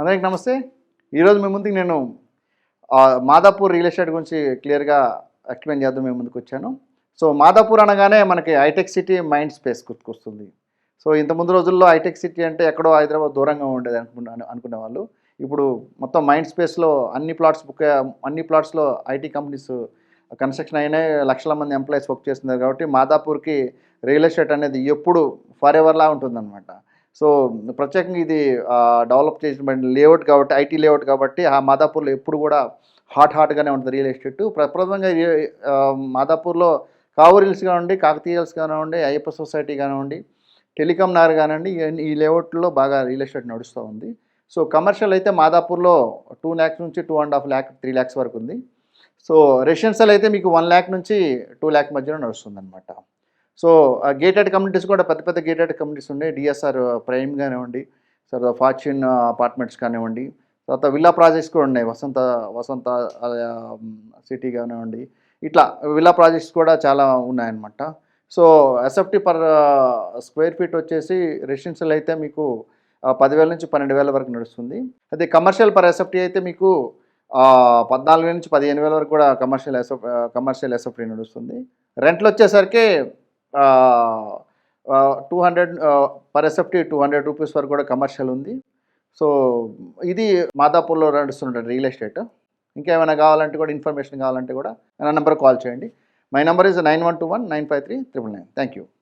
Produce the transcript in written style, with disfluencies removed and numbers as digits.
అందరికి నమస్తే. ఈరోజు మీ ముందుకు నేను మాదాపూర్ రియల్ ఎస్టేట్ గురించి క్లియర్గా ఎక్స్ప్లెయిన్ చేద్దాం మీ ముందుకు వచ్చాను. సో మాదాపూర్ అనగానే మనకి హైటెక్ సిటీ మైండ్ స్పేస్ గుర్తుకొస్తుంది. సో ఇంత ముందు రోజుల్లో హైటెక్ సిటీ అంటే ఎక్కడో హైదరాబాద్ దూరంగా ఉండేది అనుకునే వాళ్ళు. ఇప్పుడు మొత్తం మైండ్ స్పేస్లో అన్ని ప్లాట్స్లో ఐటీ కంపెనీస్ కన్స్ట్రక్షన్ అయినాయి, లక్షల మంది ఎంప్లాయీస్ వర్క్ చేస్తున్నారు. కాబట్టి మాదాపూర్కి రియల్ ఎస్టేట్ అనేది ఎప్పుడు ఫర్ ఎవర్లా ఉంటుందన్నమాట. సో ప్రత్యేకంగా ఇది డెవలప్ చేసిన లేఅవుట్ కాబట్టి, ఐటీ లేఅవుట్ కాబట్టి ఆ మాదాపూర్లో ఎప్పుడు కూడా హాట్గానే ఉంటుంది రియల్ ఎస్టేట్. ప్రప్రదంగా మాదాపూర్లో కావూర్ హిల్స్ కానివ్వండి, కాకతీయ హిల్స్ కానివ్వండి, అయ్యప్ప సొసైటీ కానివ్వండి, టెలికాం నగర్ కానివ్వండి, ఈ లేఅవుట్లో బాగా రియల్ ఎస్టేట్ నడుస్తూ ఉంది. సో కమర్షియల్ అయితే మాదాపూర్లో 2 lakhs నుంచి 2.5 lakh 3 lakhs వరకు ఉంది. సో రెసిడెన్షియల్ అయితే మీకు 1 lakh నుంచి 2 lakh మధ్యలో నడుస్తుంది అనమాట. సో గేటెడ్ కమ్యూనిటీస్ కూడా పెద్ద పెద్ద గేటెడ్ కమ్యూనిటీస్ ఉన్నాయి. డిఎస్ఆర్ ప్రైమ్ కానివ్వండి, తర్వాత ఫార్చ్యూన్ అపార్ట్మెంట్స్ కానివ్వండి, తర్వాత విల్లా ప్రాజెక్ట్స్ కూడా ఉన్నాయి. వసంత సిటీ కానివ్వండి, ఇట్లా విల్లా ప్రాజెక్ట్స్ కూడా చాలా ఉన్నాయన్నమాట. So SFT per square feet వచ్చేసి రెసిడెన్షియల్ అయితే మీకు 10,000 నుంచి 12,000 వరకు నడుస్తుంది. అదే కమర్షియల్ పర్ ఎస్ఎఫ్టీ అయితే మీకు 14,000 నుంచి 15,000 వరకు కూడా కమర్షియల్ ఎస్ఎఫ్టీ నడుస్తుంది. రెంట్లు వచ్చేసరికి 200 పర్ ఎస్ఎఫ్టీ 200 రూపీస్ వరకు కూడా కమర్షియల్ ఉంది. సో ఇది మాదాపూర్లో నడుస్తున్న రియల్ ఎస్టేట్. ఇంకేమైనా కావాలంటే కూడా, ఇన్ఫర్మేషన్ కావాలంటే కూడా నా నెంబర్కి కాల్ చేయండి. My number is 9121 953 999. Thank you.